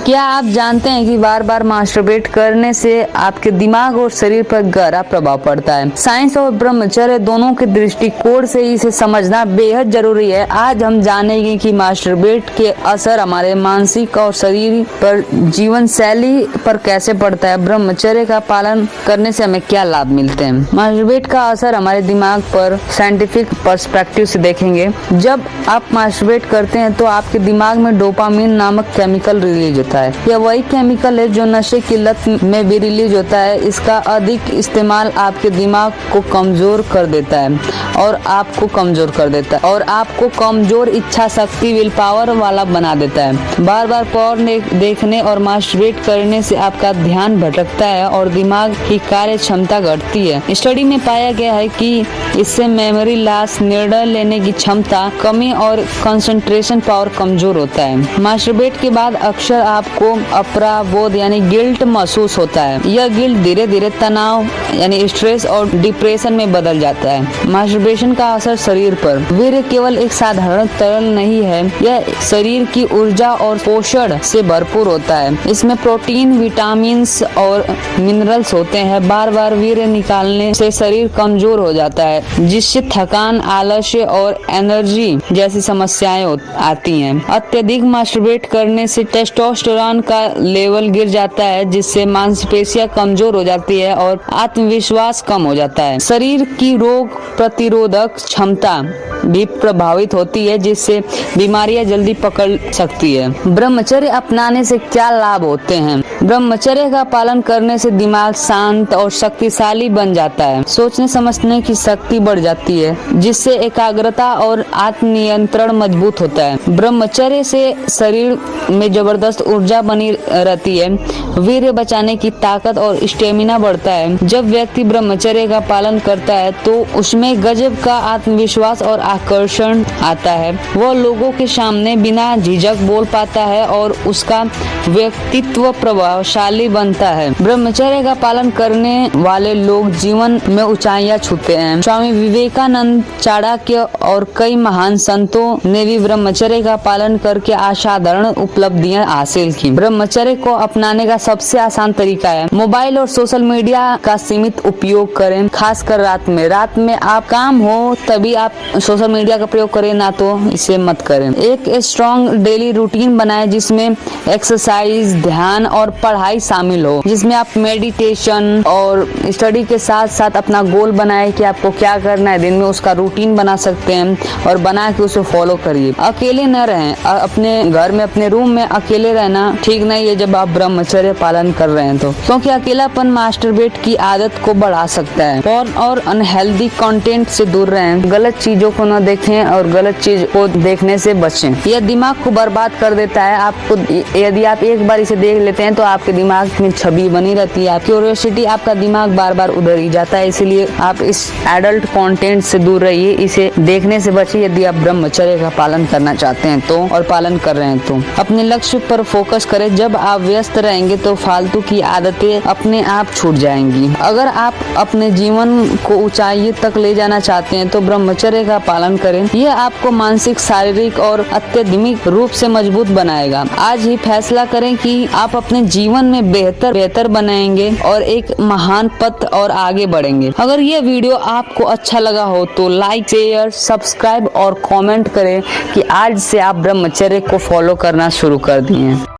क्या आप जानते हैं कि बार बार मास्टरबेट करने से आपके दिमाग और शरीर पर गहरा प्रभाव पड़ता है। साइंस और ब्रह्मचर्य दोनों के दृष्टिकोण से इसे समझना बेहद जरूरी है। आज हम जानेंगे कि मास्टरबेट के असर हमारे मानसिक और शरीर पर, जीवन शैली पर कैसे पड़ता है। ब्रह्मचर्य का पालन करने से हमें क्या लाभ मिलते हैं। मास्टरबेट का असर हमारे दिमाग पर साइंटिफिक पर्सपेक्टिव से देखेंगे। जब आप मास्टरबेट करते हैं तो आपके दिमाग में डोपामिन नामक केमिकल रिलीज होता है। यह वही केमिकल है जो नशे की लत में भी रिलीज होता है। इसका अधिक इस्तेमाल आपके दिमाग को कमजोर कर देता है और आपको कमजोर इच्छा शक्ति विल पावर वाला बना देता है। बार बार पॉर्न देखने और मास्टरबेट करने से आपका ध्यान भटकता है और दिमाग की कार्य क्षमता घटती है। स्टडी में पाया गया है कि इससे मेमोरी लॉस, निर्णय लेने की क्षमता कमी और कंसंट्रेशन पावर कमजोर होता है। मास्टरबेट के बाद अक्सर आपको अपराधबोध यानी गिल्ट महसूस होता है। यह गिल्ट धीरे धीरे तनाव यानी स्ट्रेस और डिप्रेशन में बदल जाता है। मास्टरबेशन का असर शरीर पर। वीर्य केवल एक साधारण तरल नहीं है, यह शरीर की ऊर्जा और पोषण से भरपूर होता है। इसमें प्रोटीन, विटामिन और मिनरल्स होते हैं। बार बार वीर्य निकालने से शरीर कमजोर हो जाता है, जिससे थकान, आलस्य और एनर्जी जैसी समस्याएं आती हैं। अत्यधिक मास्टरबेट करने से टेस्टोस्टेरोन का लेवल गिर जाता है, जिससे मांसपेशियां कमजोर हो जाती है और आत्मविश्वास कम हो जाता है। शरीर की रोग प्रतिरोधक क्षमता भी प्रभावित होती है, जिससे बीमारियां जल्दी पकड़ सकती है। ब्रह्मचर्य अपनाने से क्या लाभ होते हैं। ब्रह्मचर्य का पालन करने से दिमाग शांत और शक्तिशाली बन जाता है। सोचने समझने की शक्ति बढ़ जाती है, जिससे एकाग्रता और आत्मनियंत्रण मजबूत होता है। ब्रह्मचर्य से शरीर में जबरदस्त ऊर्जा बनी रहती है। वीर्य बचाने की ताकत और स्टेमिना बढ़ता है। जब व्यक्ति ब्रह्मचर्य का पालन करता है तो उसमें गजब का आत्मविश्वास और आकर्षण आता है। वह लोगों के सामने बिना झिझक बोल पाता है और उसका व्यक्तित्व प्रभावशाली बनता है। ब्रह्मचर्य का पालन करने वाले लोग जीवन में ऊंचाइयां छूते हैं। स्वामी विवेकानंद, चाणक्य और कई महान संतों ने भी ब्रह्मचर्य का पालन करके असाधारण उपलब्धियां हासिल की। ब्रह्मचर्य को अपनाने का सबसे आसान तरीका है मोबाइल और सोशल मीडिया का सीमित उपयोग करें, खासकर रात में आप काम हो तभी आप सोशल मीडिया का प्रयोग करें, ना तो इसे मत करें। एक स्ट्रॉन्ग डेली रूटीन बनाएं जिसमें एक्सरसाइज, ध्यान और पढ़ाई शामिल हो, जिसमें आप मेडिटेशन और स्टडी के साथ साथ अपना गोल बनाएं कि आपको क्या करना है दिन में, उसका रूटीन बना सकते हैं और बना के उसे फॉलो करिए। अकेले न रहें। अपने घर में, अपने रूम में अकेले रहना ठीक नहीं है जब आप ब्रह्मचर्य पालन कर रहे हैं तो, क्योंकि अकेलापन मास्टरबेट की आदत को बढ़ा सकता है। पॉर्न और अनहेल्दी कंटेंट से दूर रहें। गलत चीजों को न देखें और गलत चीज को देखने से बचें। यह दिमाग को बर्बाद कर देता है। आपको यदि आप एक बार इसे देख लेते हैं तो आपके दिमाग में छवि बनी रहती है। क्यूरियोसिटी, आपका दिमाग बार बार उधर ही जाता है। इसलिए आप इस एडल्ट कंटेंट से दूर रहिए, इसे देखने से बचिए यदि आप ब्रह्मचर्य का पालन करना चाहते हैं तो, और पालन कर रहे हैं तो। अपने लक्ष्य पर फोकस करें। जब आप व्यस्त रहेंगे तो फालतू की आदतें अपने आप छूट जाएंगी। अगर आप अपने जीवन को ऊंचाई तक ले जाना चाहते हैं तो ब्रह्मचर्य का पालन करें। यह आपको मानसिक, शारीरिक और आध्यात्मिक रूप से मजबूत बनाएगा। आज ही फैसला करें कि आप अपने जीवन में बेहतर बनाएंगे और एक महान पथ और आगे बढ़ेंगे। अगर यह वीडियो आपको अच्छा लगा हो तो लाइक, शेयर, सब्सक्राइब और कमेंट करें कि आज से आप ब्रह्मचर्य को फॉलो करना शुरू कर दिए।